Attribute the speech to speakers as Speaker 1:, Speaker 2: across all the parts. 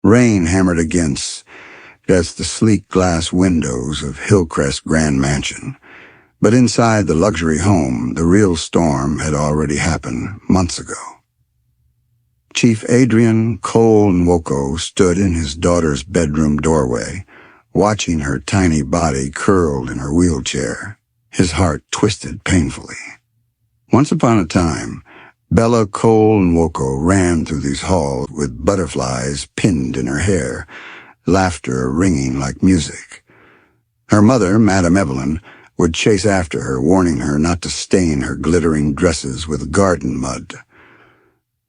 Speaker 1: Rain hammered against the sleek glass windows of Hillcrest Grand Mansion, but inside the luxury home, the real storm had already happened months ago. Chief Adrian Cole Nwoko stood in his daughter's bedroom doorway, watching her tiny body curled in her wheelchair, his heart twisted painfully. Once upon a time, Bella Cole Nwoko ran through these halls with butterflies pinned in her hair, laughter ringing like music. Her mother, Madame Evelyn, would chase after her, warning her not to stain her glittering dresses with garden mud.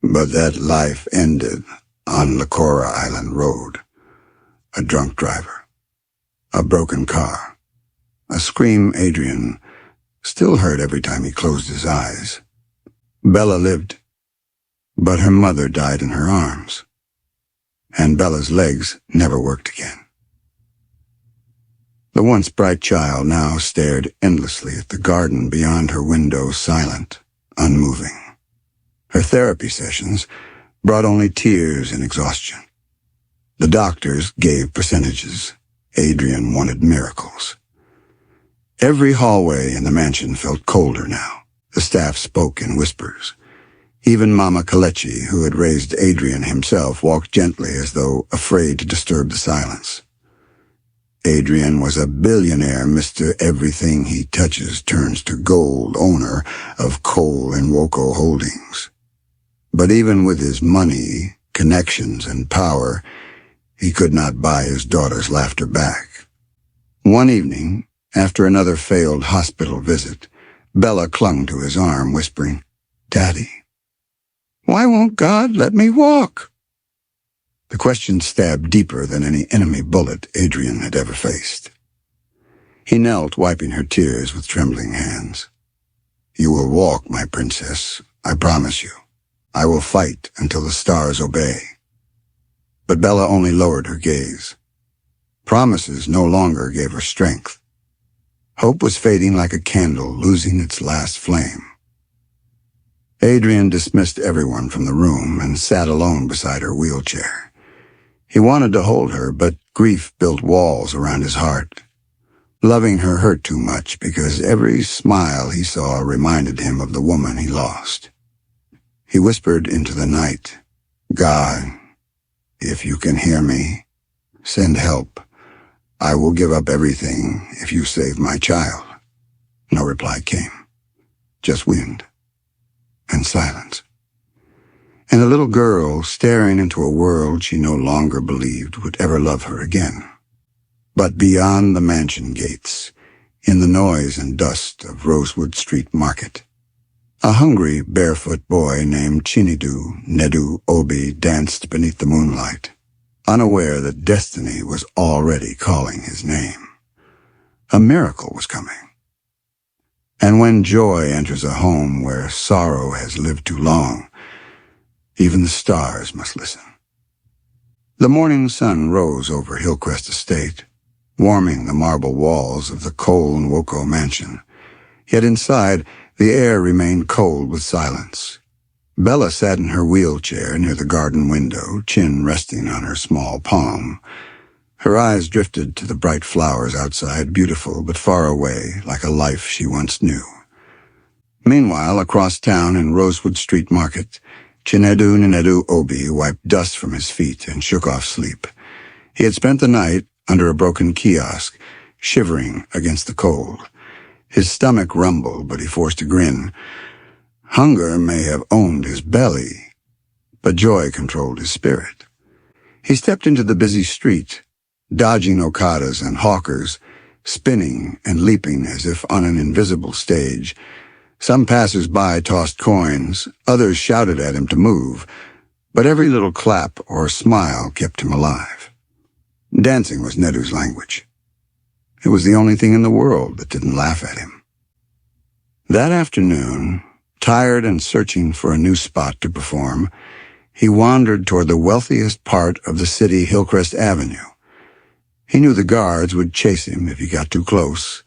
Speaker 1: But that life ended on Lacora Island Road. A drunk driver, a broken car, a scream Adrian still heard every time he closed his eyes. Bella lived, but her mother died in her arms, and Bella's legs never worked again. The once bright child now stared endlessly at the garden beyond her window, silent, unmoving. Her therapy sessions brought only tears and exhaustion. The doctors gave percentages. Adrian wanted miracles. Every hallway in the mansion felt colder now. The staff spoke in whispers. Even Mama Kalechi, who had raised Adrian himself, walked gently as though afraid to disturb the silence. Adrian was a billionaire, Mr. Everything He Touches Turns to Gold, owner of Cole and Nwoko Holdings. But even with his money, connections, and power, he could not buy his daughter's laughter back. One evening, after another failed hospital visit, Bella clung to his arm, whispering, "Daddy, why won't God let me walk?" The question stabbed deeper than any enemy bullet Adrian had ever faced. He knelt, wiping her tears with trembling hands. "You will walk, my princess, I promise you. I will fight until the stars obey." But Bella only lowered her gaze. Promises no longer gave her strength. Hope was fading like a candle, losing its last flame. Adrian dismissed everyone from the room and sat alone beside her wheelchair. He wanted to hold her, but grief built walls around his heart. Loving her hurt too much because every smile he saw reminded him of the woman he lost. He whispered into the night, "God, if you can hear me, send help. I will give up everything if you save my child." No reply came, just wind and silence, and a little girl staring into a world she no longer believed would ever love her again. But beyond the mansion gates, in the noise and dust of Rosewood Street Market, a hungry, barefoot boy named Nedu Obi danced beneath the moonlight, unaware that destiny was already calling his name. A miracle was coming. And when joy enters a home where sorrow has lived too long, even the stars must listen. The morning sun rose over Hillcrest Estate, warming the marble walls of the Cole and Nwoko mansion. Yet inside, the air remained cold with silence. Bella sat in her wheelchair near the garden window, chin resting on her small palm. Her eyes drifted to the bright flowers outside, beautiful but far away, like a life she once knew. Meanwhile, across town in Rosewood Street Market, Nedu Obi wiped dust from his feet and shook off sleep. He had spent the night under a broken kiosk, shivering against the cold. His stomach rumbled, but he forced a grin. Hunger may have owned his belly, but joy controlled his spirit. He stepped into the busy street, dodging Okadas and hawkers, spinning and leaping as if on an invisible stage. Some passers-by tossed coins, others shouted at him to move, but every little clap or smile kept him alive. Dancing was Nedu's language. It was the only thing in the world that didn't laugh at him. That afternoon, tired and searching for a new spot to perform, he wandered toward the wealthiest part of the city, Hillcrest Avenue. He knew the guards would chase him if he got too close,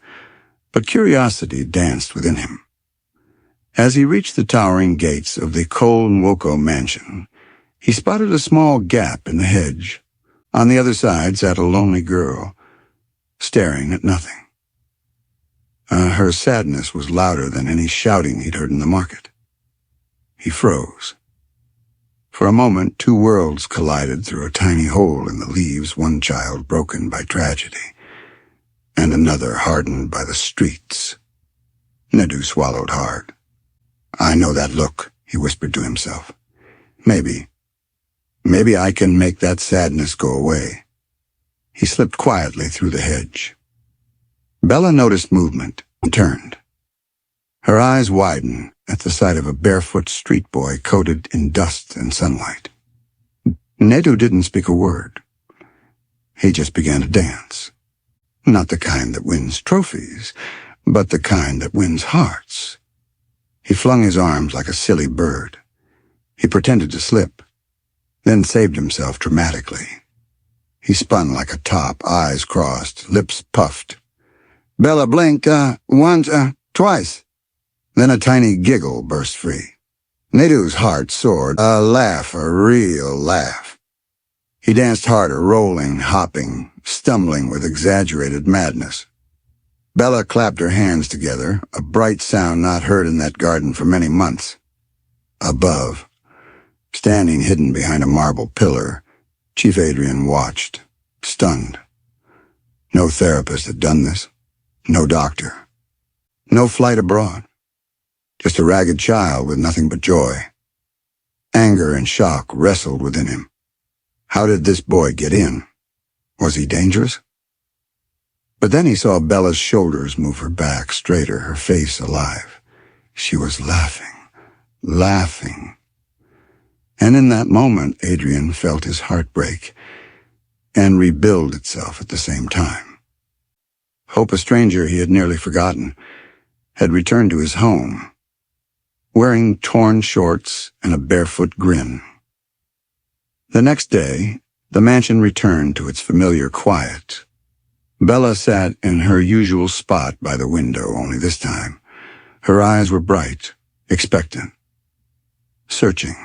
Speaker 1: but curiosity danced within him. As he reached the towering gates of the Cole and Nwoko mansion, he spotted a small gap in the hedge. On the other side sat a lonely girl, staring at nothing. Her sadness was louder than any shouting he'd heard in the market. He froze. For a moment, two worlds collided through a tiny hole in the leaves, one child broken by tragedy, and another hardened by the streets. Nedu swallowed hard. "I know that look," he whispered to himself. Maybe I can make that sadness go away." He slipped quietly through the hedge. Bella noticed movement and turned. Her eyes widened at the sight of a barefoot street boy coated in dust and sunlight. Nedu didn't speak a word. He just began to dance. Not the kind that wins trophies, but the kind that wins hearts. He flung his arms like a silly bird. He pretended to slip, then saved himself dramatically. He spun like a top, eyes crossed, lips puffed. Bella blinked, once, twice. Then a tiny giggle burst free. Nedu's heart soared, a laugh, a real laugh. He danced harder, rolling, hopping, stumbling with exaggerated madness. Bella clapped her hands together, a bright sound not heard in that garden for many months. Above, standing hidden behind a marble pillar, Chief Adrian watched, stunned. No therapist had done this. No doctor. No flight abroad. Just a ragged child with nothing but joy. Anger and shock wrestled within him. How did this boy get in? Was he dangerous? But then he saw Bella's shoulders move her back straighter, her face alive. She was laughing, laughing. And in that moment, Adrian felt his heart break and rebuild itself at the same time. Hope, a stranger he had nearly forgotten, had returned to his home, wearing torn shorts and a barefoot grin. The next day, the mansion returned to its familiar quiet. Bella sat in her usual spot by the window, only this time her eyes were bright, expectant, searching.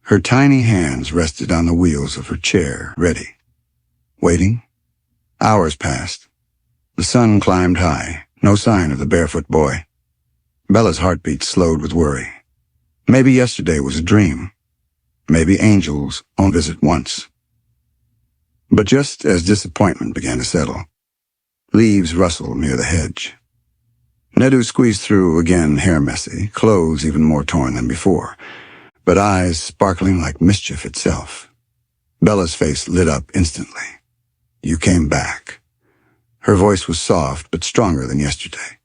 Speaker 1: Her tiny hands rested on the wheels of her chair, ready. Waiting. Hours passed. The sun climbed high, no sign of the barefoot boy. Bella's heartbeat slowed with worry. Maybe yesterday was a dream. Maybe angels only visit once. But just as disappointment began to settle, leaves rustled near the hedge. Nedu squeezed through, again hair messy, clothes even more torn than before, but eyes sparkling like mischief itself. Bella's face lit up instantly. "You came back." Her voice was soft but stronger than yesterday.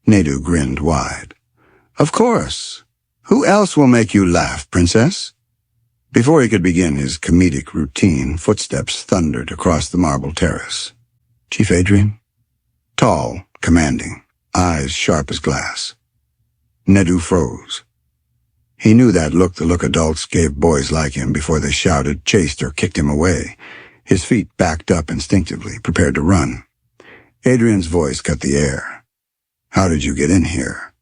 Speaker 1: Nedu grinned wide. "Of course. Who else will make you laugh, princess?" Before he could begin his comedic routine, footsteps thundered across the marble terrace. Chief Adrian? Tall, commanding, eyes sharp as glass. Nedu froze. He knew that look, the look adults gave boys like him before they shouted, chased, or kicked him away. His feet backed up instinctively, prepared to run. Adrian's voice cut the air. "How did you get in here?"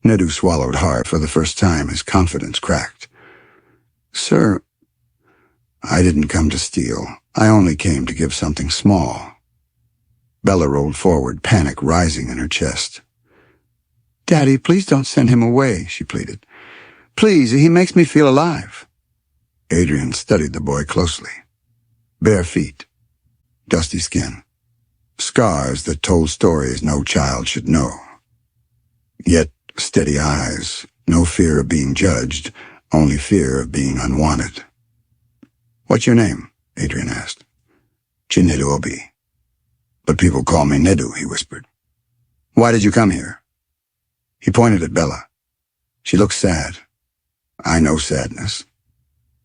Speaker 1: Nedu swallowed hard. For the first time, his confidence cracked. "Sir, I didn't come to steal. I only came to give something small." Bella rolled forward, panic rising in her chest. "Daddy, please don't send him away," she pleaded. "Please, he makes me feel alive." Adrian studied the boy closely. Bare feet, dusty skin, scars that told stories no child should know. Yet steady eyes, no fear of being judged, only fear of being unwanted. "What's your name?" Adrian asked. "Chinedu Obi. But people call me Nedu," he whispered. "Why did you come here?" He pointed at Bella. She looked sad. I know sadness.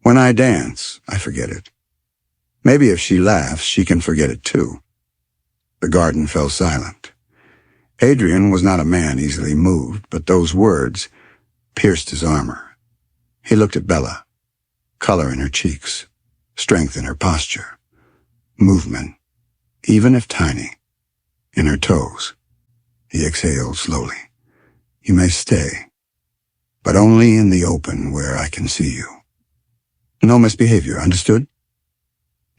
Speaker 1: When I dance, I forget it. Maybe if she laughs, she can forget it too. The garden fell silent. Adrian was not a man easily moved, but those words pierced his armor. He looked at Bella, color in her cheeks, strength in her posture, movement, even if tiny, in her toes. He exhaled slowly. "You may stay, but only in the open where I can see you. No misbehavior, understood?"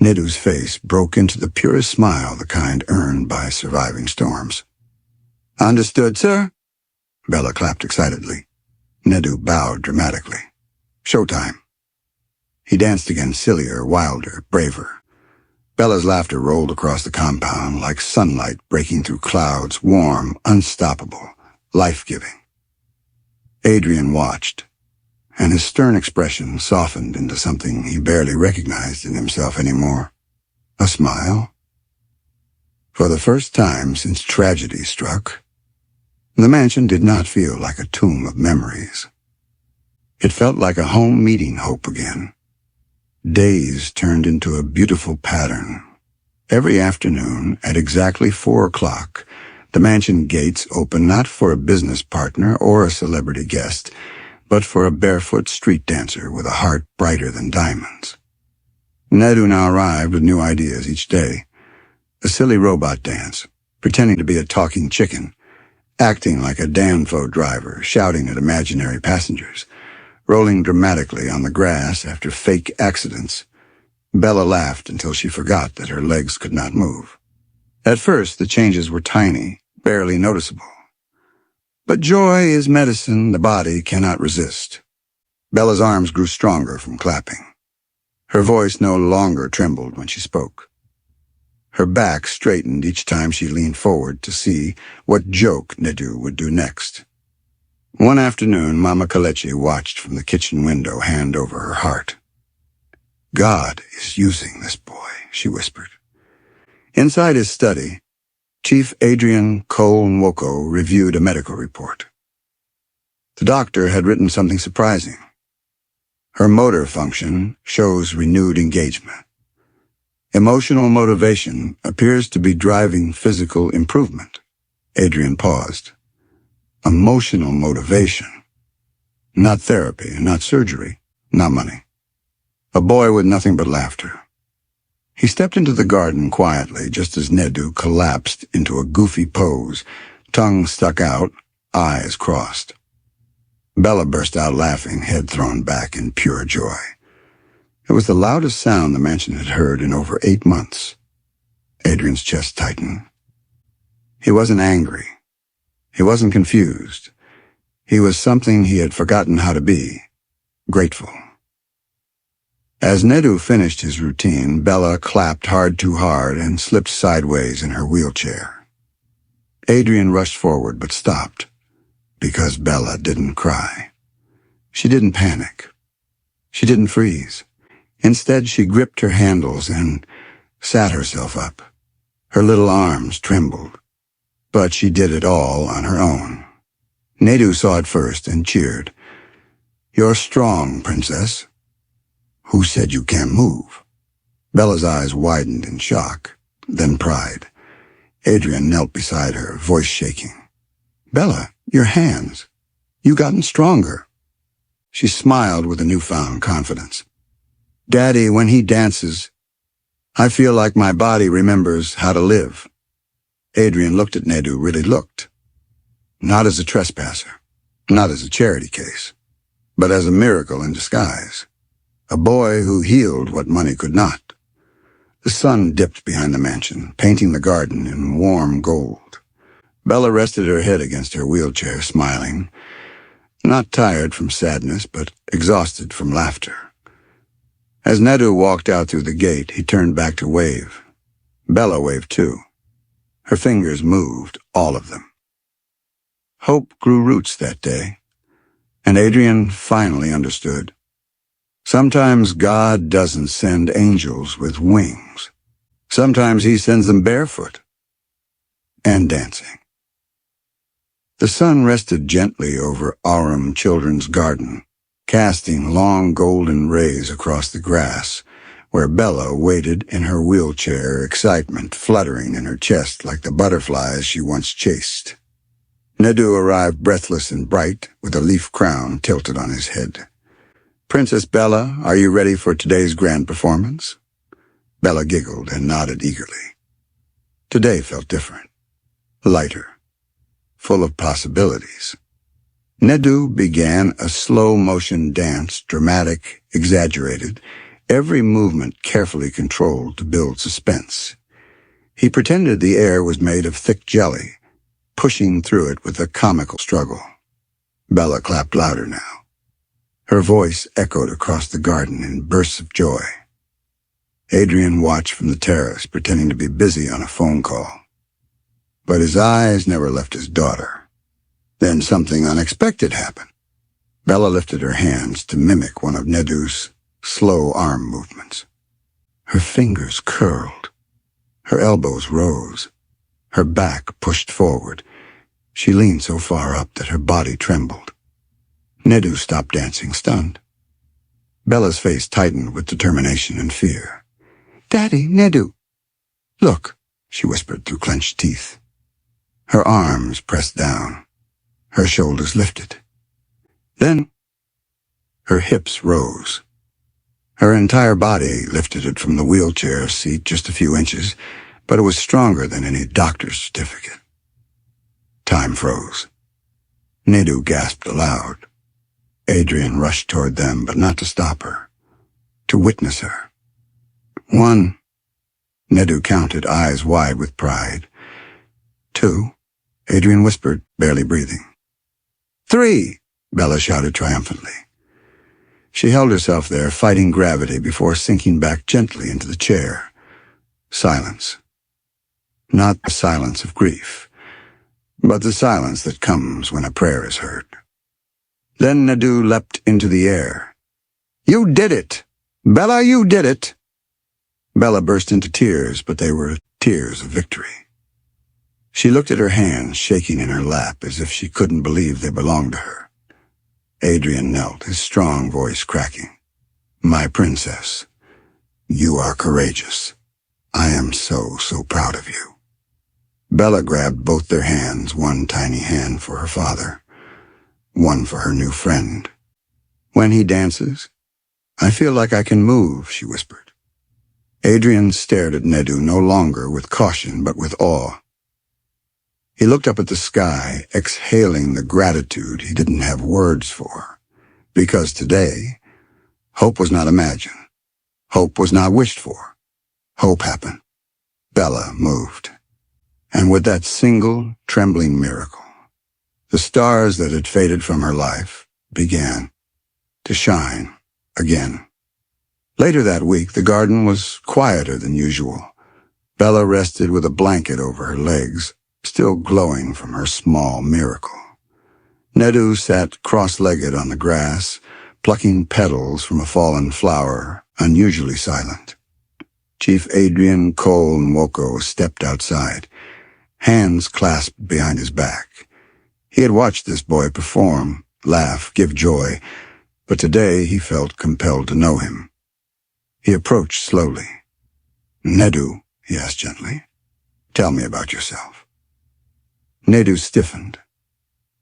Speaker 1: Nedu's face broke into the purest smile, the kind earned by surviving storms. "Understood, sir?" Bella clapped excitedly. Nedu bowed dramatically. "Showtime." He danced again, sillier, wilder, braver. Bella's laughter rolled across the compound like sunlight breaking through clouds, warm, unstoppable, life-giving. Adrian watched, and his stern expression softened into something he barely recognized in himself anymore. A smile. For the first time since tragedy struck, the mansion did not feel like a tomb of memories. It felt like a home meeting hope again. Days turned into a beautiful pattern. Every afternoon, at exactly 4 o'clock, the mansion gates opened not for a business partner or a celebrity guest, but for a barefoot street dancer with a heart brighter than diamonds. Nedu now arrived with new ideas each day. A silly robot dance, pretending to be a talking chicken, acting like a Danfo driver, shouting at imaginary passengers, rolling dramatically on the grass after fake accidents. Bella laughed until she forgot that her legs could not move. At first, the changes were tiny, barely noticeable. But joy is medicine the body cannot resist. Bella's arms grew stronger from clapping. Her voice no longer trembled when she spoke. Her back straightened each time she leaned forward to see what joke Nedu would do next. One afternoon, Mama Kalechi watched from the kitchen window, hand over her heart. "God is using this boy," she whispered. Inside his study, Chief Adrian Cole Nwoko reviewed a medical report. The doctor had written something surprising. Her motor function shows renewed engagement. Emotional motivation appears to be driving physical improvement. Adrian paused. Emotional motivation. Not therapy, not surgery, not money. A boy with nothing but laughter. He stepped into the garden quietly just as Nedu collapsed into a goofy pose, tongue stuck out, eyes crossed. Bella burst out laughing, head thrown back in pure joy. It was the loudest sound the mansion had heard in over 8 months. Adrian's chest tightened. He wasn't angry. He wasn't confused. He was something he had forgotten how to be, grateful. As Nedu finished his routine, Bella clapped hard too hard and slipped sideways in her wheelchair. Adrian rushed forward but stopped, because Bella didn't cry. She didn't panic. She didn't freeze. Instead, she gripped her handles and sat herself up. Her little arms trembled, but she did it all on her own. Nedu saw it first and cheered. "You're strong, princess." "Who said you can't move?" Bella's eyes widened in shock, then pride. Adrian knelt beside her, voice shaking. "Bella, your hands. You gotten stronger." She smiled with a newfound confidence. "Daddy, when he dances, I feel like my body remembers how to live." Adrian looked at Nedu, really looked. Not as a trespasser, not as a charity case, but as a miracle in disguise. A boy who healed what money could not. The sun dipped behind the mansion, painting the garden in warm gold. Bella rested her head against her wheelchair, smiling, not tired from sadness, but exhausted from laughter. As Nedu walked out through the gate, he turned back to wave. Bella waved too. Her fingers moved, all of them. Hope grew roots that day, and Adrian finally understood. Sometimes God doesn't send angels with wings. Sometimes he sends them barefoot and dancing. The sun rested gently over Aurum Children's Garden, casting long golden rays across the grass, where Bella waited in her wheelchair, excitement fluttering in her chest like the butterflies she once chased. Nedu arrived breathless and bright, with a leaf crown tilted on his head. "Princess Bella, are you ready for today's grand performance?" Bella giggled and nodded eagerly. Today felt different, lighter, full of possibilities. Nedu began a slow-motion dance, dramatic, exaggerated, every movement carefully controlled to build suspense. He pretended the air was made of thick jelly, pushing through it with a comical struggle. Bella clapped louder now. Her voice echoed across the garden in bursts of joy. Adrian watched from the terrace, pretending to be busy on a phone call. But his eyes never left his daughter. Then something unexpected happened. Bella lifted her hands to mimic one of Nedu's slow arm movements. Her fingers curled. Her elbows rose. Her back pushed forward. She leaned so far up that her body trembled. Nedu stopped dancing, stunned. Bella's face tightened with determination and fear. "Daddy, Nedu." "Look," she whispered through clenched teeth. Her arms pressed down. Her shoulders lifted. Then her hips rose. Her entire body lifted it from the wheelchair seat just a few inches, but it was stronger than any doctor's certificate. Time froze. Nedu gasped aloud. Adrian rushed toward them, but not to stop her, to witness her. 1. Nedu counted, eyes wide with pride. 2. Adrian whispered, barely breathing. 3. Bella shouted triumphantly. She held herself there, fighting gravity before sinking back gently into the chair. Silence. Not the silence of grief, but the silence that comes when a prayer is heard. Then Nedu leapt into the air. "You did it! Bella, you did it!" Bella burst into tears, but they were tears of victory. She looked at her hands shaking in her lap as if she couldn't believe they belonged to her. Adrian knelt, his strong voice cracking. "My princess, you are courageous. I am so proud of you." Bella grabbed both their hands, one tiny hand for her father, one for her new friend. "When he dances, I feel like I can move," she whispered. Adrian stared at Nedu no longer with caution but with awe. He looked up at the sky, exhaling the gratitude he didn't have words for. Because today, hope was not imagined. Hope was not wished for. Hope happened. Bella moved. And with that single, trembling miracle, the stars that had faded from her life began to shine again. Later that week, the garden was quieter than usual. Bella rested with a blanket over her legs, still glowing from her small miracle. Nedu sat cross-legged on the grass, plucking petals from a fallen flower, unusually silent. Chief Adrian, Cole, and Woko stepped outside, hands clasped behind his back. He had watched this boy perform, laugh, give joy, but today he felt compelled to know him. He approached slowly. "Nedu," he asked gently, "tell me about yourself." Nedu stiffened.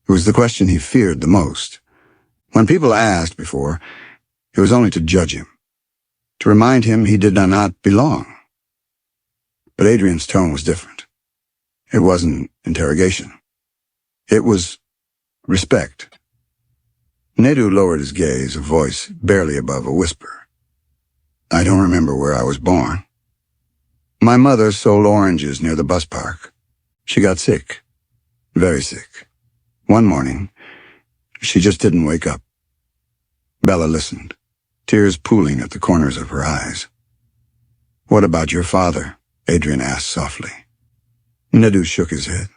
Speaker 1: It was the question he feared the most. When people asked before, it was only to judge him, to remind him he did not belong. But Adrian's tone was different. It wasn't interrogation. It was respect. Nedu lowered his gaze, a voice barely above a whisper. "I don't remember where I was born. My mother sold oranges near the bus park. She got sick. Very sick. One morning, she just didn't wake up." Bella listened, tears pooling at the corners of her eyes. "What about your father?" Adrian asked softly. Nedu shook his head.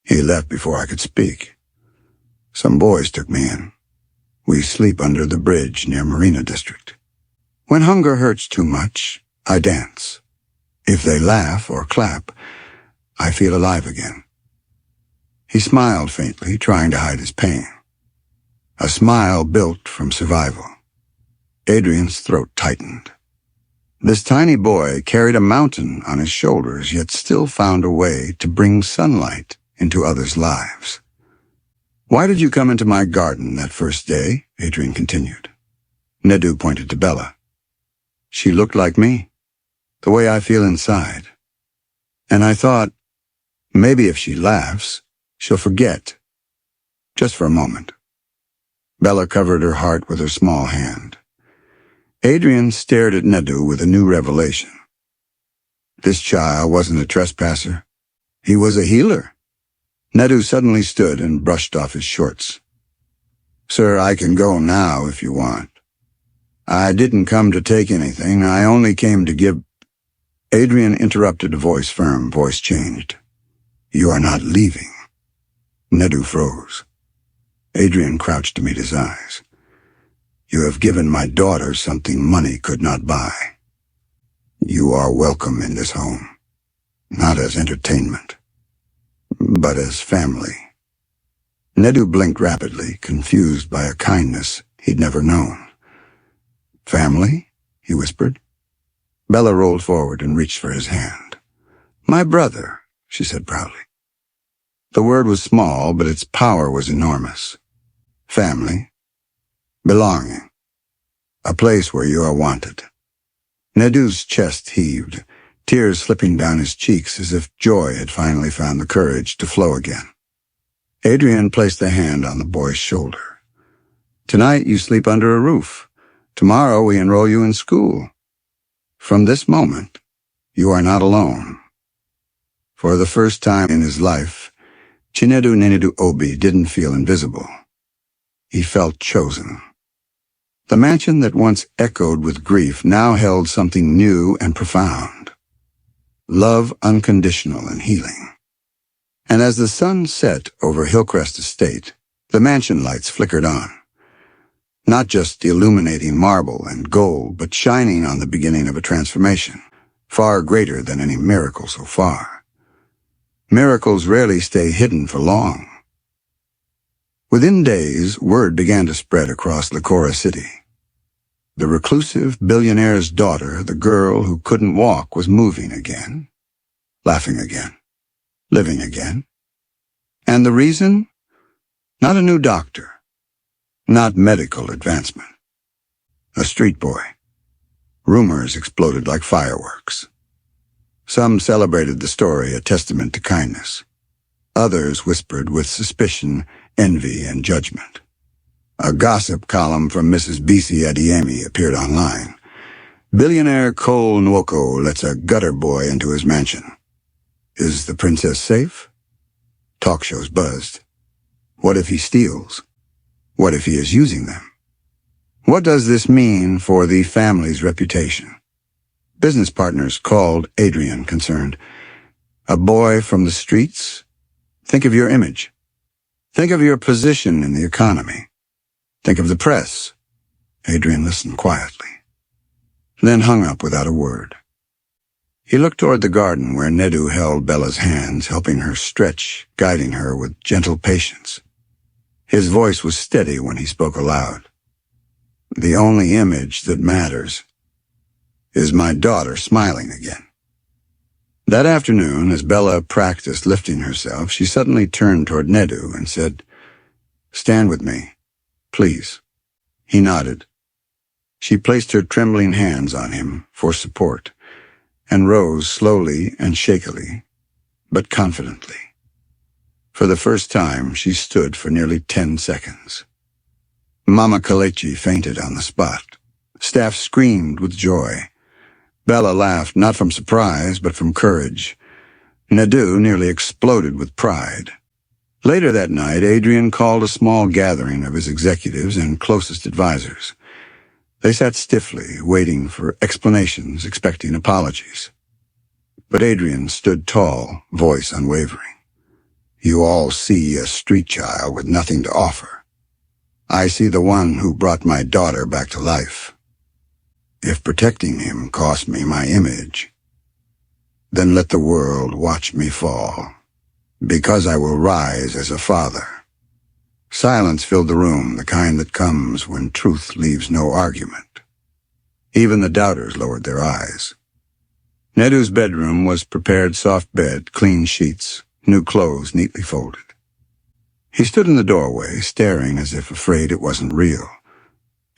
Speaker 1: "He left before I could speak. Some boys took me in. We sleep under the bridge near Marina District. When hunger hurts too much, I dance. If they laugh or clap, I feel alive again." He smiled faintly, trying to hide his pain. A smile built from survival. Adrian's throat tightened. This tiny boy carried a mountain on his shoulders, yet still found a way to bring sunlight into others' lives. "Why did you come into my garden that first day?" Adrian continued. Nedu pointed to Bella. "She looked like me, the way I feel inside. And I thought, maybe if she laughs, she'll forget. Just for a moment." Bella covered her heart with her small hand. Adrian stared at Nedu with a new revelation. This child wasn't a trespasser. He was a healer. Nedu suddenly stood and brushed off his shorts. "Sir, I can go now if you want. I didn't come to take anything. I only came to give—" Adrian interrupted, a voice firm, voice changed. "You are not leaving." Nedu froze. Adrian crouched to meet his eyes. "You have given my daughter something money could not buy. You are welcome in this home, not as entertainment, but as family." Nedu blinked rapidly, confused by a kindness he'd never known. "Family?" he whispered. Bella rolled forward and reached for his hand. "My brother," she said proudly. The word was small, but its power was enormous. Family. Belonging. A place where you are wanted. Nedu's chest heaved, tears slipping down his cheeks as if joy had finally found the courage to flow again. Adrian placed a hand on the boy's shoulder. "Tonight you sleep under a roof. Tomorrow we enroll you in school. From this moment, you are not alone." For the first time in his life, Chinedu Nenedu Obi didn't feel invisible. He felt chosen. The mansion that once echoed with grief now held something new and profound. Love unconditional and healing. And as the sun set over Hillcrest Estate, the mansion lights flickered on. Not just illuminating marble and gold, but shining on the beginning of a transformation, far greater than any miracle so far. Miracles rarely stay hidden for long. Within days, word began to spread across Licora City. The reclusive billionaire's daughter, the girl who couldn't walk, was moving again, laughing again, living again. And the reason? Not a new doctor. Not medical advancement. A street boy. Rumors exploded like fireworks. Some celebrated the story, a testament to kindness. Others whispered with suspicion, envy, and judgment. A gossip column from Mrs. Bisi Adiemi appeared online. Billionaire Cole Nwoko lets a gutter boy into his mansion. Is the princess safe? Talk shows buzzed. What if he steals? What if he is using them? What does this mean for the family's reputation? Business partners called Adrian, concerned. A boy from the streets? Think of your image. Think of your position in the economy. Think of the press. Adrian listened quietly, then hung up without a word. He looked toward the garden where Nedu held Bella's hands, helping her stretch, guiding her with gentle patience. His voice was steady when he spoke aloud. The only image that matters is my daughter smiling again. That afternoon, as Bella practiced lifting herself, she suddenly turned toward Nedu and said, "Stand with me, please." He nodded. She placed her trembling hands on him for support and rose slowly and shakily, but confidently. For the first time, she stood for nearly 10 seconds. Mama Kalechi fainted on the spot. Staff screamed with joy. Bella laughed, not from surprise, but from courage. Nedu nearly exploded with pride. Later that night, Adrian called a small gathering of his executives and closest advisors. They sat stiffly, waiting for explanations, expecting apologies. But Adrian stood tall, voice unwavering. "You all see a street child with nothing to offer. I see the one who brought my daughter back to life. If protecting him cost me my image, then let the world watch me fall, because I will rise as a father." Silence filled the room, the kind that comes when truth leaves no argument. Even the doubters lowered their eyes. Nedu's bedroom was prepared soft bed, clean sheets, new clothes neatly folded. He stood in the doorway, staring as if afraid it wasn't real.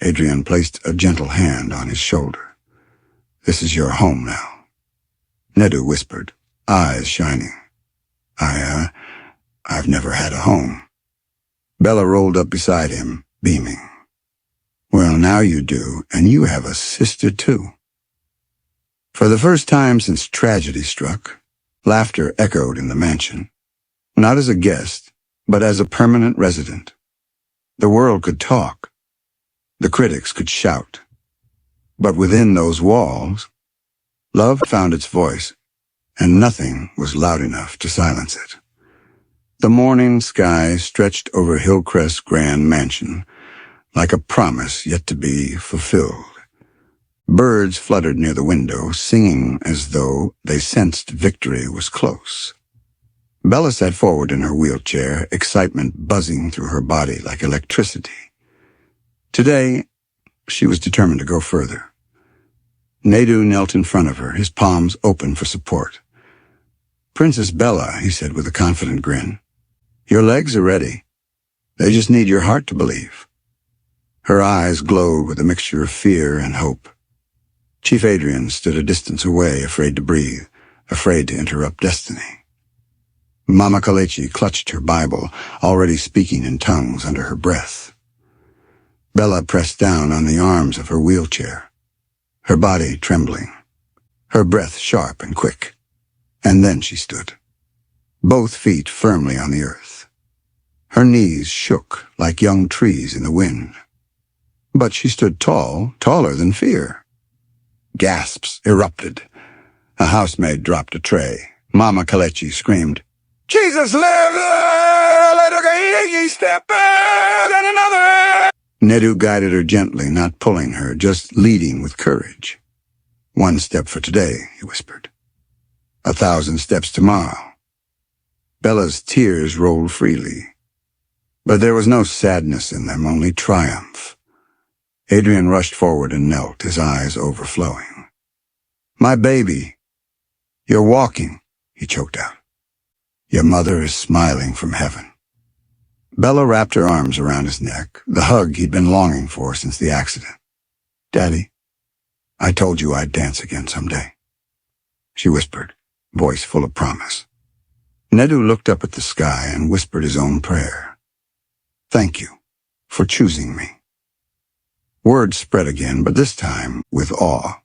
Speaker 1: Adrian placed a gentle hand on his shoulder. "This is your home now." Nedu whispered, eyes shining. I've never had a home." Bella rolled up beside him, beaming. Well, now you do, and you have a sister too. For the first time since tragedy struck, laughter echoed in the mansion, not as a guest, but as a permanent resident. The world could talk. The critics could shout. But within those walls, love found its voice, and nothing was loud enough to silence it. The morning sky stretched over Hillcrest's grand mansion, like a promise yet to be fulfilled. Birds fluttered near the window, singing as though they sensed victory was close. Bella sat forward in her wheelchair, excitement buzzing through her body like electricity. Today, she was determined to go further. Nedu knelt in front of her, his palms open for support. "Princess Bella," he said with a confident grin, "your legs are ready. They just need your heart to believe." Her eyes glowed with a mixture of fear and hope. Chief Adrian stood a distance away, afraid to breathe, afraid to interrupt destiny. Mama Kalechi clutched her Bible, already speaking in tongues under her breath. Bella pressed down on the arms of her wheelchair, her body trembling, her breath sharp and quick. And then she stood, both feet firmly on the earth. Her knees shook like young trees in the wind. But she stood tall, taller than fear. Gasps erupted. A housemaid dropped a tray. Mama Kalechi screamed, "Jesus lives! Let her step and another!" Nedu guided her gently, not pulling her, just leading with courage. "One step for today," he whispered. 1,000 steps tomorrow. Bella's tears rolled freely, but there was no sadness in them, only triumph. Adrian rushed forward and knelt, his eyes overflowing. "My baby, you're walking," he choked out. "Your mother is smiling from heaven." Bella wrapped her arms around his neck, the hug he'd been longing for since the accident. "Daddy, I told you I'd dance again someday," she whispered, voice full of promise. Nedu looked up at the sky and whispered his own prayer. "Thank you for choosing me." Word spread again, but this time with awe.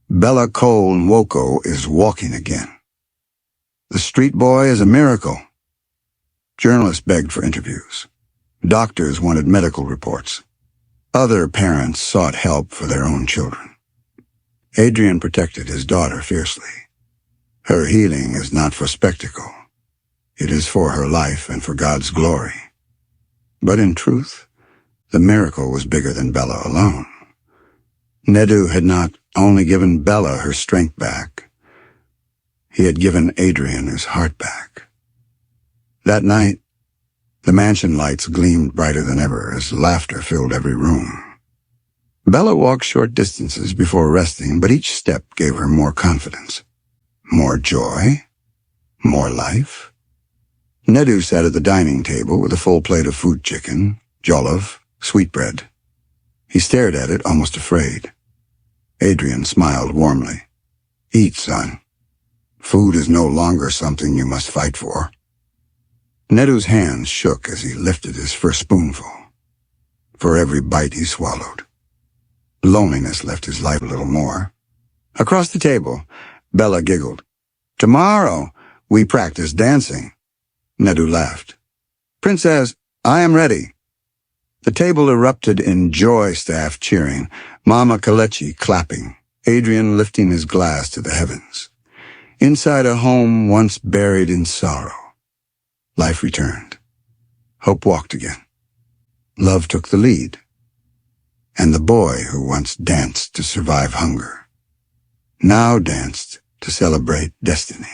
Speaker 1: "Bella Cole Nwoko is walking again. The street boy is a miracle." Journalists begged for interviews. Doctors wanted medical reports. Other parents sought help for their own children. Adrian protected his daughter fiercely. Her healing is not for spectacle. It is for her life and for God's glory. But in truth, the miracle was bigger than Bella alone. Nedu had not only given Bella her strength back, he had given Adrian his heart back. That night, the mansion lights gleamed brighter than ever as laughter filled every room. Bella walked short distances before resting, but each step gave her more confidence, more joy, more life. Nedu sat at the dining table with a full plate of food chicken, jollof, sweetbread. He stared at it, almost afraid. Adrian smiled warmly. "Eat, son. Food is no longer something you must fight for." Nedu's hands shook as he lifted his first spoonful. For every bite he swallowed, loneliness left his life a little more. Across the table, Bella giggled. "Tomorrow, we practice dancing." Nedu laughed. "Princess, I am ready." The table erupted in joy, staff cheering, Mama Kalechi clapping, Adrian lifting his glass to the heavens. Inside a home once buried in sorrow, life returned. Hope walked again. Love took the lead. And the boy who once danced to survive hunger, now danced to celebrate destiny.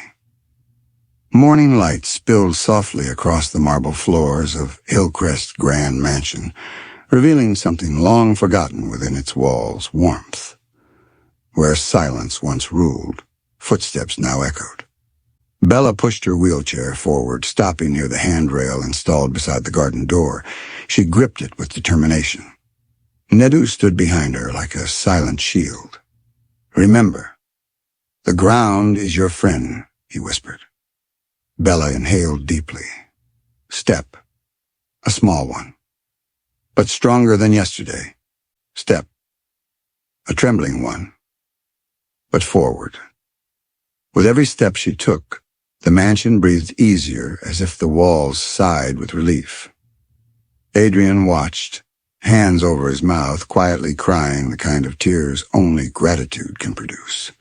Speaker 1: Morning light spilled softly across the marble floors of Hillcrest's grand mansion, revealing something long forgotten within its walls, warmth. Where silence once ruled, footsteps now echoed. Bella pushed her wheelchair forward, stopping near the handrail installed beside the garden door. She gripped it with determination. Nedu stood behind her like a silent shield. "Remember, the ground is your friend," he whispered. Bella inhaled deeply. Step, a small one. but stronger than yesterday. Step. A trembling one, but forward. With every step she took, the mansion breathed easier, as if the walls sighed with relief. Adrian watched, hands over his mouth, quietly crying the kind of tears only gratitude can produce.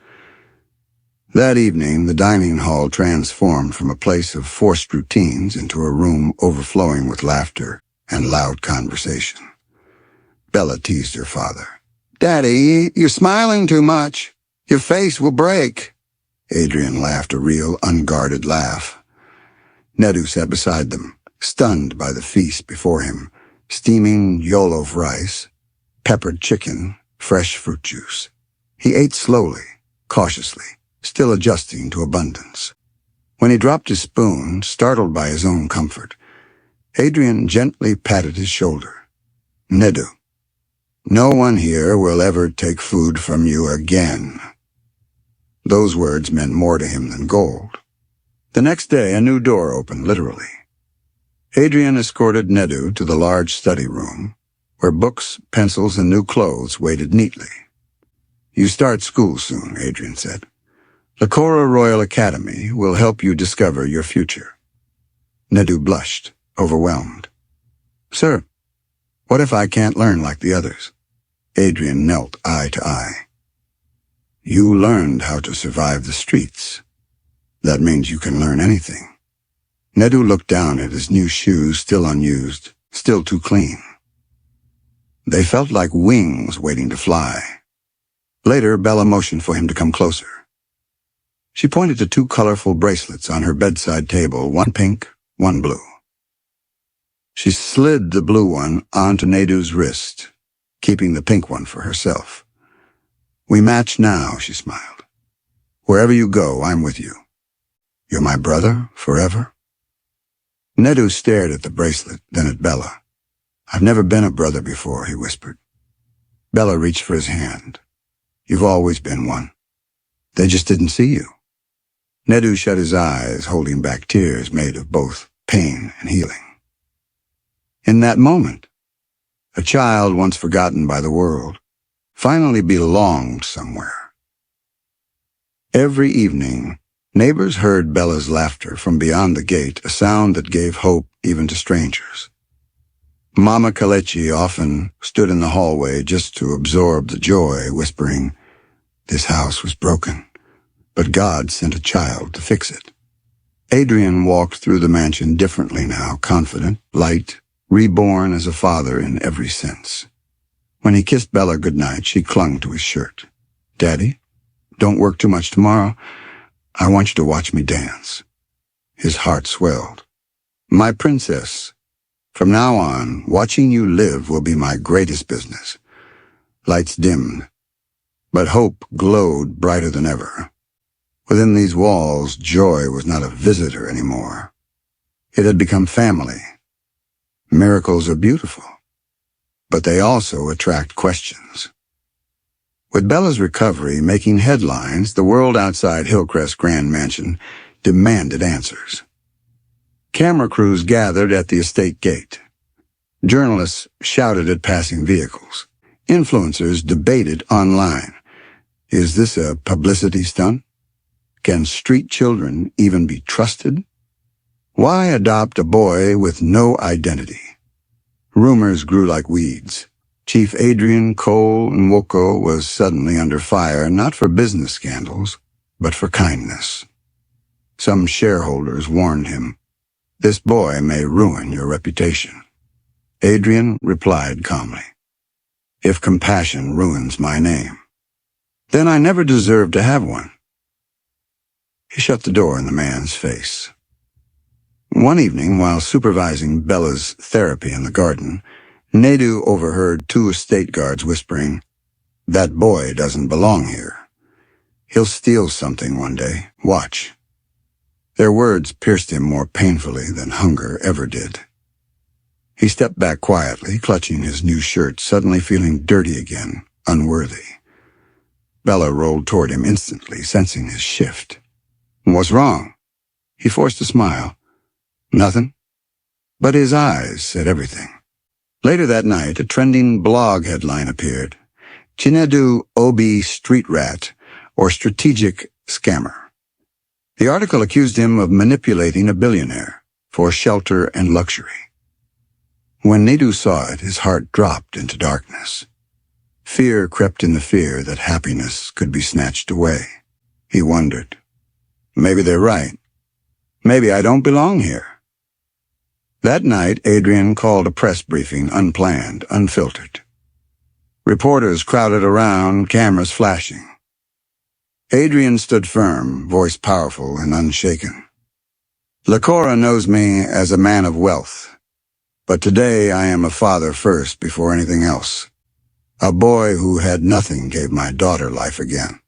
Speaker 1: That evening, the dining hall transformed from a place of forced routines into a room overflowing with laughter and loud conversation. Bella teased her father. "Daddy, you're smiling too much. Your face will break." Adrian laughed a real, unguarded laugh. Nedu sat beside them, stunned by the feast before him: steaming jollof rice, peppered chicken, fresh fruit juice. He ate slowly, cautiously, still adjusting to abundance. When he dropped his spoon, startled by his own comfort, Adrian gently patted his shoulder. "Nedu, no one here will ever take food from you again." Those words meant more to him than gold. The next day, a new door opened, literally. Adrian escorted Nedu to the large study room, where books, pencils, and new clothes waited neatly. "You start school soon," Adrian said. "The Cora Royal Academy will help you discover your future." Nedu blushed, overwhelmed. "Sir, what if I can't learn like the others?" Adrian knelt eye to eye. "You learned how to survive the streets. That means you can learn anything." Nedu looked down at his new shoes, still unused, still too clean. They felt like wings waiting to fly. Later, Bella motioned for him to come closer. She pointed to two colorful bracelets on her bedside table, one pink, one blue. She slid the blue one onto Nedu's wrist, keeping the pink one for herself. "We match now," she smiled. "Wherever you go, I'm with you. You're my brother forever?" Nedu stared at the bracelet, then at Bella. "I've never been a brother before," he whispered. Bella reached for his hand. "You've always been one. They just didn't see you." Nedu shut his eyes, holding back tears made of both pain and healing. In that moment, a child once forgotten by the world finally belonged somewhere. Every evening, neighbors heard Bella's laughter from beyond the gate, a sound that gave hope even to strangers. Mama Kalechi often stood in the hallway just to absorb the joy, whispering, "This house was broken, but God sent a child to fix it." Adrian walked through the mansion differently now, confident, light, reborn as a father in every sense. When he kissed Bella goodnight, she clung to his shirt. "Daddy, don't work too much tomorrow. I want you to watch me dance." His heart swelled. "My princess, from now on, watching you live will be my greatest business." Lights dimmed, but hope glowed brighter than ever. Within these walls, joy was not a visitor anymore. It had become family. Miracles are beautiful, but they also attract questions. With Bella's recovery making headlines, the world outside Hillcrest's grand mansion demanded answers. Camera crews gathered at the estate gate. Journalists shouted at passing vehicles. Influencers debated online. Is this a publicity stunt? Can street children even be trusted? Why adopt a boy with no identity? Rumors grew like weeds. Chief Adrian Cole Nwoko was suddenly under fire, not for business scandals, but for kindness. Some shareholders warned him, "This boy may ruin your reputation." Adrian replied calmly, "If compassion ruins my name, then I never deserved to have one." He shut the door in the man's face. One evening, while supervising Bella's therapy in the garden, Nedu overheard two estate guards whispering, "That boy doesn't belong here. He'll steal something one day. Watch." Their words pierced him more painfully than hunger ever did. He stepped back quietly, clutching his new shirt, suddenly feeling dirty again, unworthy. Bella rolled toward him instantly, sensing his shift. "What's wrong?" He forced a smile. "Nothing." But his eyes said everything. Later that night, a trending blog headline appeared. Nedu OB Street Rat, or Strategic Scammer. The article accused him of manipulating a billionaire for shelter and luxury. When Nedu saw it, his heart dropped into darkness. Fear crept in the fear that happiness could be snatched away. He wondered, maybe they're right. Maybe I don't belong here. That night, Adrian called a press briefing, unplanned, unfiltered. Reporters crowded around, cameras flashing. Adrian stood firm, voice powerful and unshaken. Lacora knows me as a man of wealth, but today I am a father first before anything else. A boy who had nothing gave my daughter life again,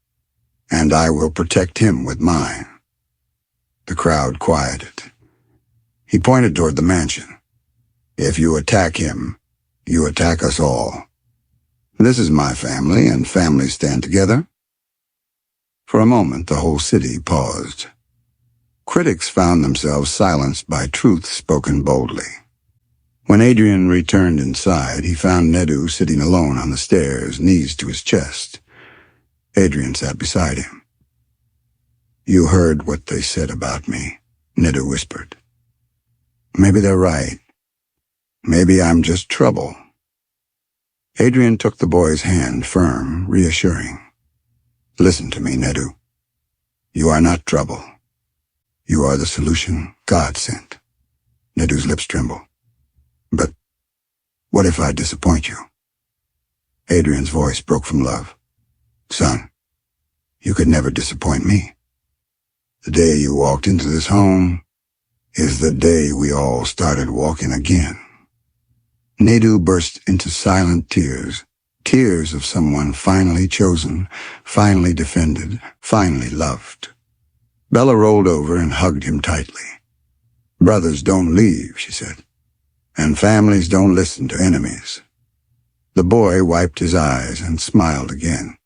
Speaker 1: and I will protect him with mine. The crowd quieted. He pointed toward the mansion. If you attack him, you attack us all. This is my family, and families stand together. For a moment, the whole city paused. Critics found themselves silenced by truth spoken boldly. When Adrian returned inside, he found Nedu sitting alone on the stairs, knees to his chest. Adrian sat beside him. You heard what they said about me, Nedu whispered. Maybe they're right. Maybe I'm just trouble. Adrian took the boy's hand, firm, reassuring. Listen to me, Nedu. You are not trouble. You are the solution God sent. Nedu's lips trembled. But what if I disappoint you? Adrian's voice broke from love. Son, you could never disappoint me. The day you walked into this home is the day we all started walking again. Nedu burst into silent tears, tears of someone finally chosen, finally defended, finally loved. Bella rolled over and hugged him tightly. Brothers don't leave, she said, and families don't listen to enemies. The boy wiped his eyes and smiled again.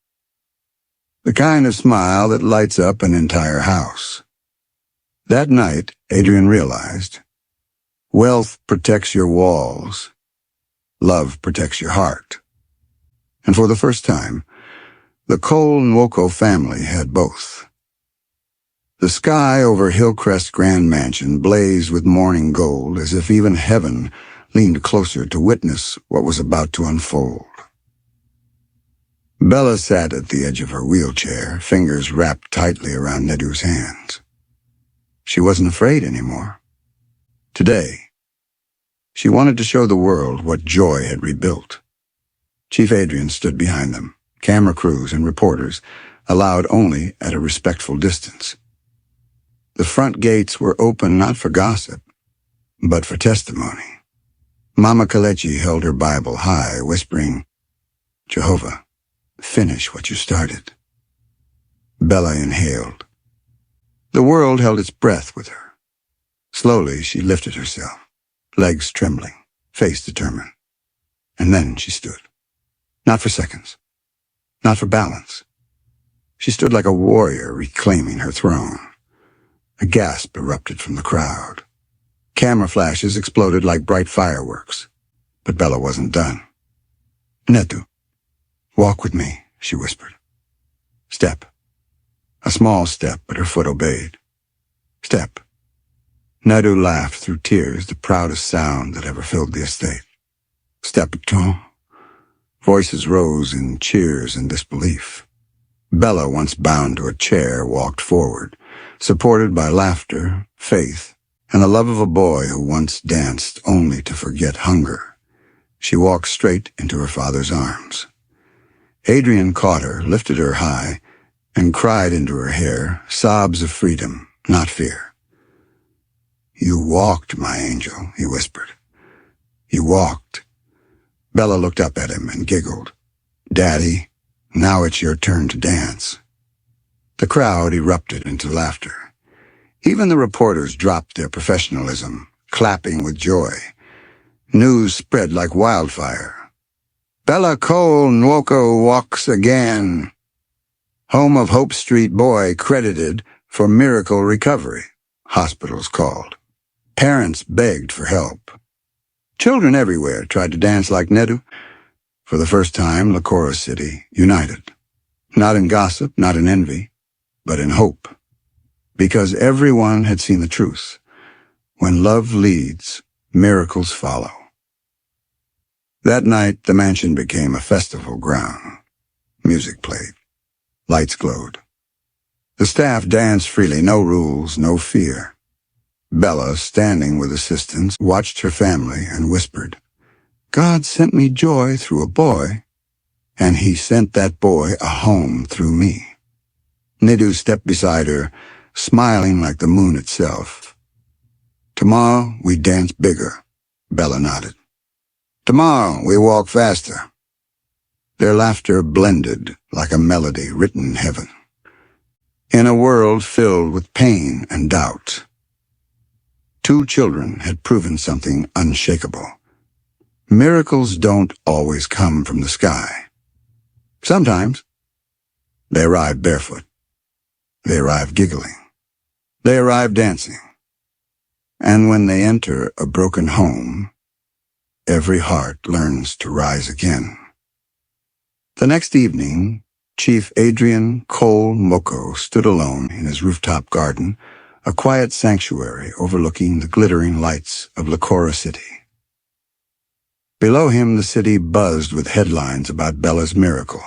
Speaker 1: The kind of smile that lights up an entire house. That night, Adrian realized, wealth protects your walls. Love protects your heart. And for the first time, the Cole Nwoko family had both. The sky over Hillcrest Grand Mansion blazed with morning gold, as if even heaven leaned closer to witness what was about to unfold. Bella sat at the edge of her wheelchair, fingers wrapped tightly around Nedu's hands. She wasn't afraid anymore. Today, she wanted to show the world what joy had rebuilt. Chief Adrian stood behind them, camera crews and reporters, allowed only at a respectful distance. The front gates were open not for gossip, but for testimony. Mama Kalechi held her Bible high, whispering, Jehovah, finish what you started. Bella inhaled. The world held its breath with her. Slowly she lifted herself, legs trembling, face determined. And then she stood. Not for seconds. Not for balance. She stood like a warrior reclaiming her throne. A gasp erupted from the crowd. Camera flashes exploded like bright fireworks. But Bella wasn't done. Nedu, walk with me, she whispered. Step. A small step, but her foot obeyed. Step. Nedu laughed through tears, the proudest sound that ever filled the estate. Step-a-ton. Voices rose in cheers and disbelief. Bella, once bound to a chair, walked forward, supported by laughter, faith, and the love of a boy who once danced only to forget hunger. She walked straight into her father's arms. Adrian caught her, lifted her high, and cried into her hair, sobs of freedom, not fear. You walked, my angel, he whispered. You walked. Bella looked up at him and giggled. Daddy, now it's your turn to dance. The crowd erupted into laughter. Even the reporters dropped their professionalism, clapping with joy. News spread like wildfire. Bella Cole Nwoko walks again. Home of Hope Street boy credited for miracle recovery, hospitals called. Parents begged for help. Children everywhere tried to dance like Nedu. For the first time, Lakora City united. Not in gossip, not in envy, but in hope. Because everyone had seen the truth. When love leads, miracles follow. That night, the mansion became a festival ground. Music played. Lights glowed. The staff danced freely, no rules, no fear. Bella, standing with assistants, watched her family and whispered, "God sent me joy through a boy, and he sent that boy a home through me." Nedu stepped beside her, smiling like the moon itself. "Tomorrow we dance bigger," Bella nodded. "Tomorrow we walk faster." Their laughter blended like a melody written in heaven. In a world filled with pain and doubt, two children had proven something unshakable. Miracles don't always come from the sky. Sometimes they arrive barefoot. They arrive giggling. They arrive dancing. And when they enter a broken home, every heart learns to rise again. The next evening, Chief Adrian Cole Moko stood alone in his rooftop garden, a quiet sanctuary overlooking the glittering lights of Lakora City. Below him, the city buzzed with headlines about Bella's miracle,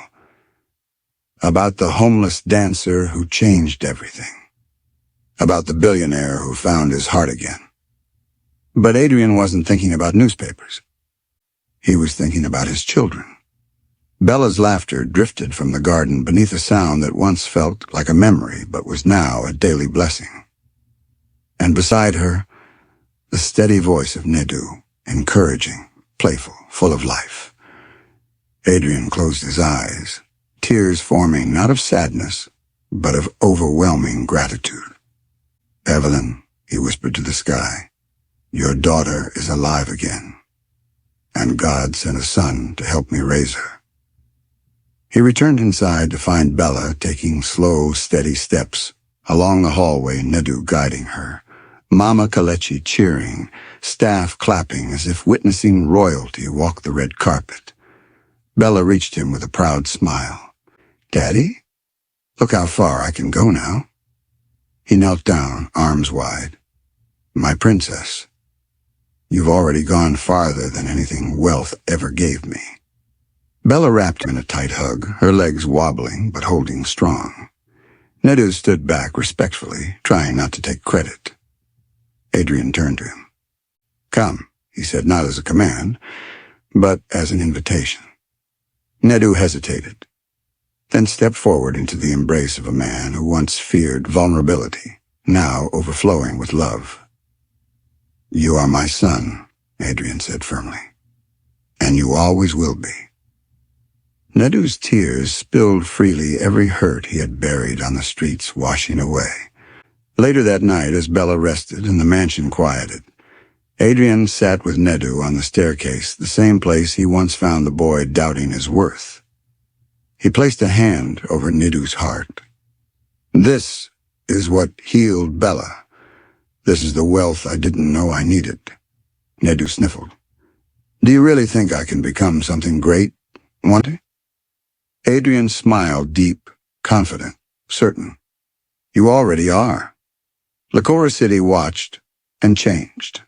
Speaker 1: about the homeless dancer who changed everything, about the billionaire who found his heart again. But Adrian wasn't thinking about newspapers. He was thinking about his children. Bella's laughter drifted from the garden beneath a sound that once felt like a memory but was now a daily blessing. And beside her, the steady voice of Nedu, encouraging, playful, full of life. Adrian closed his eyes, tears forming not of sadness, but of overwhelming gratitude. "Evelyn," he whispered to the sky, "your daughter is alive again, and God sent a son to help me raise her." He returned inside to find Bella taking slow, steady steps along the hallway, Nedu guiding her, Mama Kalechi cheering, staff clapping as if witnessing royalty walk the red carpet. Bella reached him with a proud smile. "Daddy, look how far I can go now." He knelt down, arms wide. "My princess, you've already gone farther than anything wealth ever gave me." Bella wrapped him in a tight hug, her legs wobbling but holding strong. Nedu stood back respectfully, trying not to take credit. Adrian turned to him. "Come," he said, not as a command, but as an invitation. Nedu hesitated, then stepped forward into the embrace of a man who once feared vulnerability, now overflowing with love. "You are my son," Adrian said firmly, "and you always will be." Nedu's tears spilled freely, every hurt he had buried on the streets washing away. Later that night, as Bella rested and the mansion quieted, Adrian sat with Nedu on the staircase, the same place he once found the boy doubting his worth. He placed a hand over Nedu's heart. "This is what healed Bella. This is the wealth I didn't know I needed." Nedu sniffled. "Do you really think I can become something great one day?" Adrian smiled, deep, confident, certain. "You already are." Lakora City watched and changed.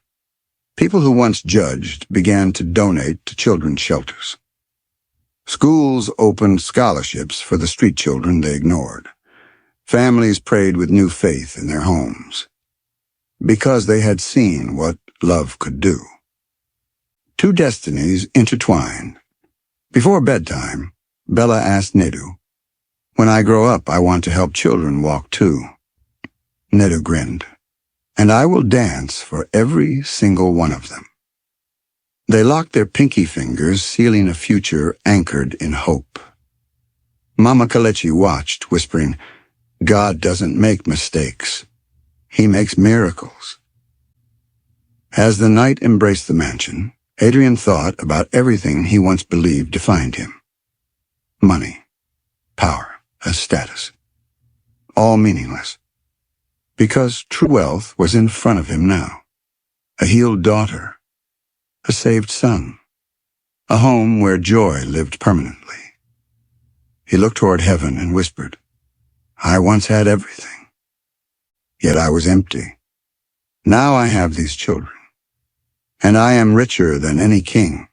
Speaker 1: People who once judged began to donate to children's shelters. Schools opened scholarships for the street children they ignored. Families prayed with new faith in their homes, because they had seen what love could do. Two destinies intertwined. Before bedtime, Bella asked Nedu, "When I grow up, I want to help children walk too." Nedu grinned, "And I will dance for every single one of them." They locked their pinky fingers, sealing a future anchored in hope. Mama Kalechi watched, whispering, "God doesn't make mistakes. He makes miracles." As the night embraced the mansion, Adrian thought about everything he once believed defined him. Money, power, and status. All meaningless. Because true wealth was in front of him now. A healed daughter, a saved son, a home where joy lived permanently. He looked toward heaven and whispered, I once had everything, yet I was empty. Now I have these children, and I am richer than any king.